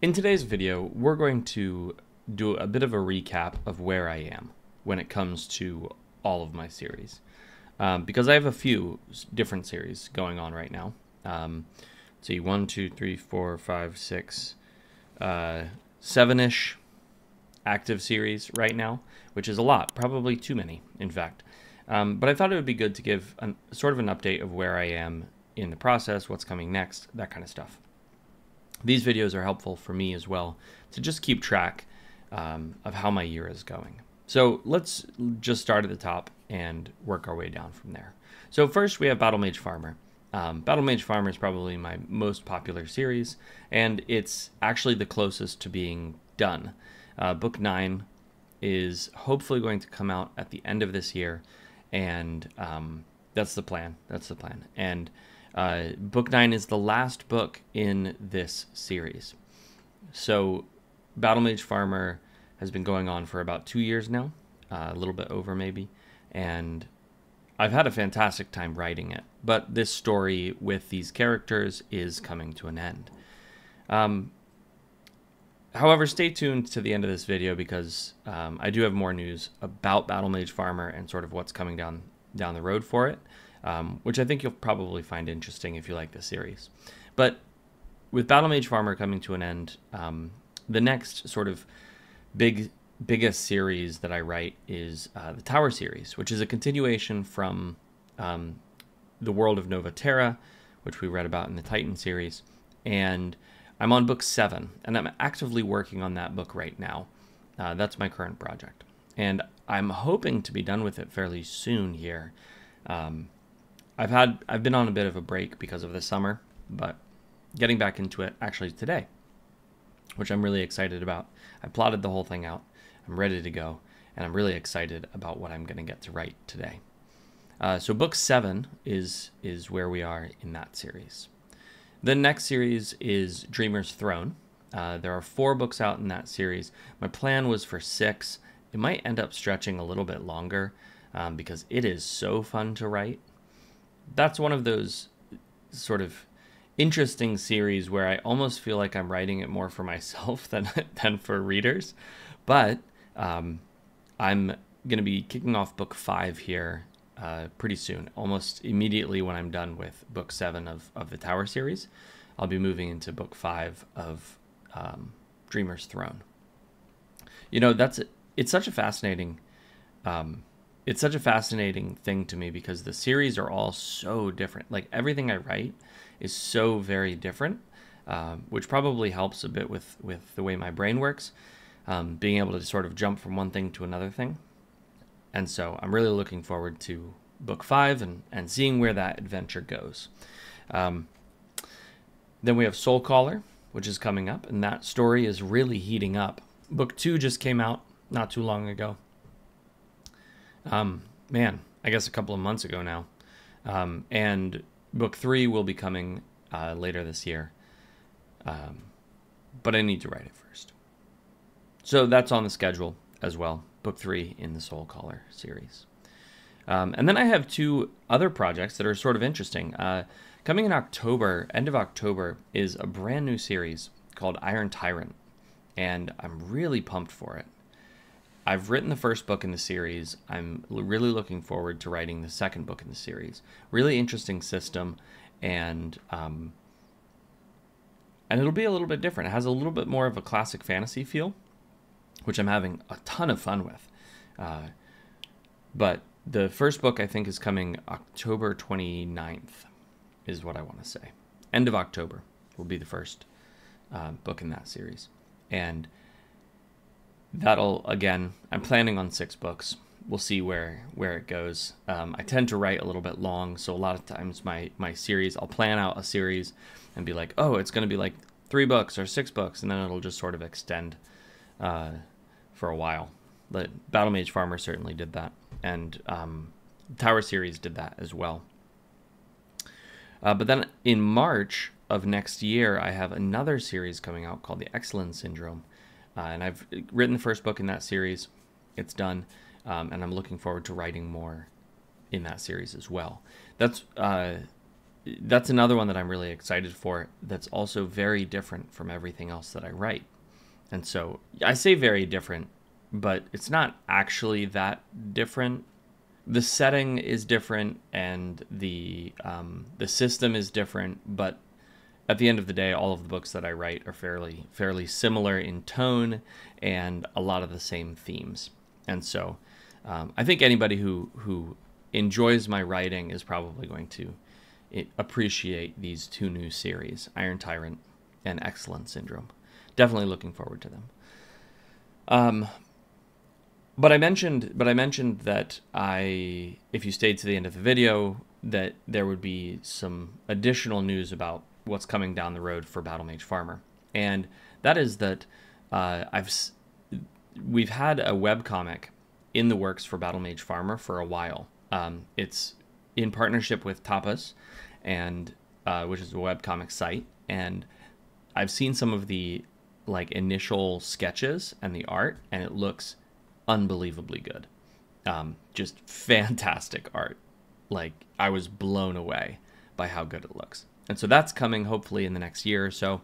In today's video, we're going to do a bit of a recap of where I am when it comes to all of my series. Because I have a few different series going on right now. See, 1, 2, 3, 4, 5, 6, 7-ish active series right now, which is a lot, probably too many, in fact. But I thought it would be good to give sort of an update of where I am in the process, what's coming next, that kind of stuff. These videos are helpful for me as well to just keep track of how my year is going. So let's just start at the top and work our way down from there. So first we have Battle Mage Farmer. Battle Mage Farmer is probably my most popular series, and it's actually the closest to being done. Book 9 is hopefully going to come out at the end of this year, and that's the plan. And Book 9 is the last book in this series. So Battle Mage Farmer has been going on for about 2 years now, a little bit over maybe, and I've had a fantastic time writing it, but this story with these characters is coming to an end. However, stay tuned to the end of this video because I do have more news about Battle Mage Farmer and sort of what's coming down the road for it. Which I think you'll probably find interesting if you like the series. But with Battle Mage Farmer coming to an end, the next sort of biggest series that I write is the Tower series, which is a continuation from the world of Nova Terra, which we read about in the Titan series. And I'm on book 7, and I'm actively working on that book right now. That's my current project. And I'm hoping to be done with it fairly soon here. I've been on a bit of a break because of the summer, but getting back into it actually today, which I'm really excited about. I plotted the whole thing out. I'm ready to go, and I'm really excited about what I'm going to get to write today. So book 7 is where we are in that series. The next series is Dreamer's Throne. There are 4 books out in that series. My plan was for 6. It might end up stretching a little bit longer because it is so fun to write. That's one of those sort of interesting series where I almost feel like I'm writing it more for myself than for readers. But I'm going to be kicking off book 5 here pretty soon, almost immediately when I'm done with book 7 of the Tower series. I'll be moving into book 5 of Dreamer's Throne. You know, it's such a fascinating thing to me because the series are all so different. Like everything I write is so very different, which probably helps a bit with the way my brain works, being able to sort of jump from one thing to another thing. And so I'm really looking forward to book 5 and seeing where that adventure goes. Then we have Soulcaller, which is coming up, and that story is really heating up. Book 2 just came out not too long ago. Man, I guess a couple of months ago now. And book 3 will be coming later this year. But I need to write it first. So that's on the schedule as well. Book 3 in the Soulcaller series. And then I have 2 other projects that are sort of interesting. Coming in October, end of October, is a brand new series called Iron Tyrant. And I'm really pumped for it. I've written the first book in the series. I'm really looking forward to writing the second book in the series. Really interesting system, and it'll be a little bit different. It has a little bit more of a classic fantasy feel, which I'm having a ton of fun with. But the first book I think is coming October 29th, is what I want to say. End of October will be the first book in that series, and that'll, again, I'm planning on 6 books. We'll see where it goes. I tend to write a little bit long, so a lot of times my series, I'll plan out a series and be like, oh, it's going to be like 3 books or 6 books, and then it'll just sort of extend for a while. But Battle Mage Farmer certainly did that, and Tower series did that as well. But then in March of next year, I have another series coming out called The Excellence Syndrome. And I've written the first book in that series. It's done. And I'm looking forward to writing more in that series as well. That's that's another one that I'm really excited for. That's also very different from everything else that I write. And so I say very different, but it's not actually that different. The setting is different, and the system is different, but at the end of the day, all of the books that I write are fairly similar in tone and a lot of the same themes. And so I think anybody who enjoys my writing is probably going to appreciate these two new series, Iron Tyrant and Excellence Syndrome. Definitely looking forward to them. But I mentioned that if you stayed to the end of the video, that there would be some additional news about what's coming down the road for Battle Mage Farmer, and that is that we've had a webcomic in the works for Battle Mage Farmer for a while. It's in partnership with Tapas, and which is a webcomic site, and I've seen some of the initial sketches and the art, and it looks unbelievably good. Just fantastic art. I was blown away by how good it looks. And so that's coming hopefully in the next year or so.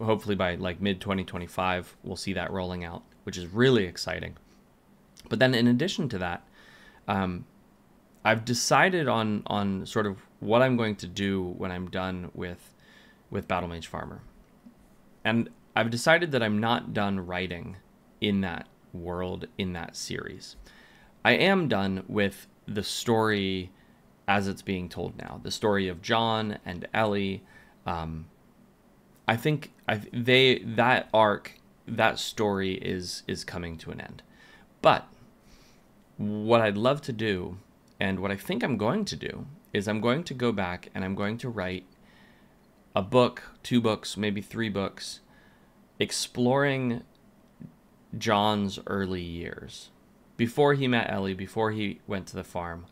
Hopefully by mid 2025, we'll see that rolling out, which is really exciting. But then in addition to that, I've decided on sort of what I'm going to do when I'm done with Battle Mage Farmer. And I've decided that I'm not done writing in that world, in that series. I am done with the story as it's being told now, the story of John and Ellie. I think that arc, that story is coming to an end. But what I'd love to do, and what I think I'm going to do, is I'm going to go back and I'm going to write a book, 2 books, maybe 3 books, exploring John's early years, before he met Ellie, before he went to the farm,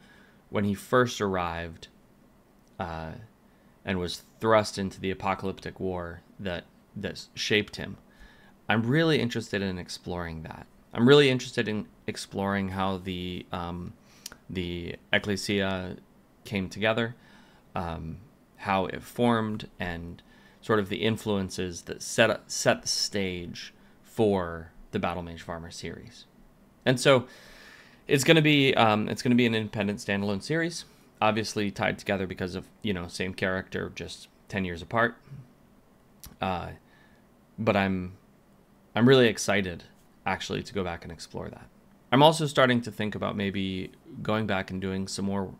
when he first arrived and was thrust into the apocalyptic war that shaped him. I'm really interested in exploring that. I'm really interested in exploring how the Ecclesia came together, how it formed, and sort of the influences that set the stage for the Battle Mage Farmer series. And so it's going to be an independent standalone series, obviously tied together because of, same character, just 10 years apart. But I'm really excited actually to go back and explore that. I'm also starting to think about maybe going back and doing some more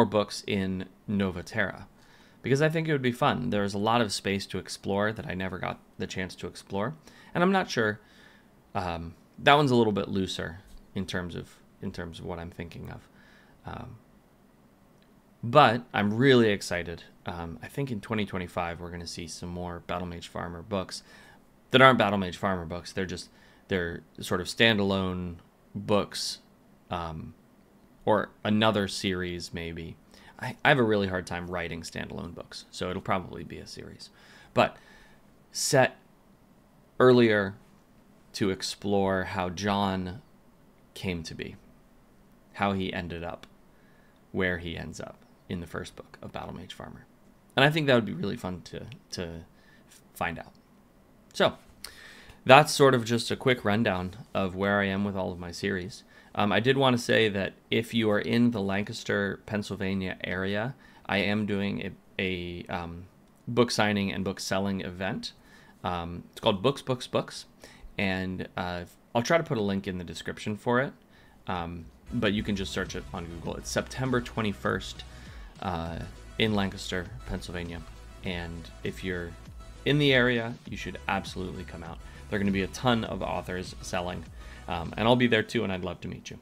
books in Nova Terra, because I think it would be fun. There's a lot of space to explore that I never got the chance to explore, and I'm not sure. That one's a little bit looser in terms of what I'm thinking of. But I'm really excited. I think in 2025 we're going to see some more Battle Mage Farmer books that aren't Battle Mage Farmer books. They're sort of standalone books, or another series maybe. I have a really hard time writing standalone books, so it'll probably be a series, but set earlier to explore how John came to be, how he ended up where he ends up in the first book of Battle Mage Farmer. And I think that would be really fun to find out. So that's sort of just a quick rundown of where I am with all of my series. I did want to say that if you are in the Lancaster, Pennsylvania area, I am doing a book signing and book selling event. It's called Books, and I'll try to put a link in the description for it, but you can just search it on Google. It's September 21st in Lancaster, Pennsylvania, and if you're in the area, you should absolutely come out. There are going to be a ton of authors selling, and I'll be there too, and I'd love to meet you.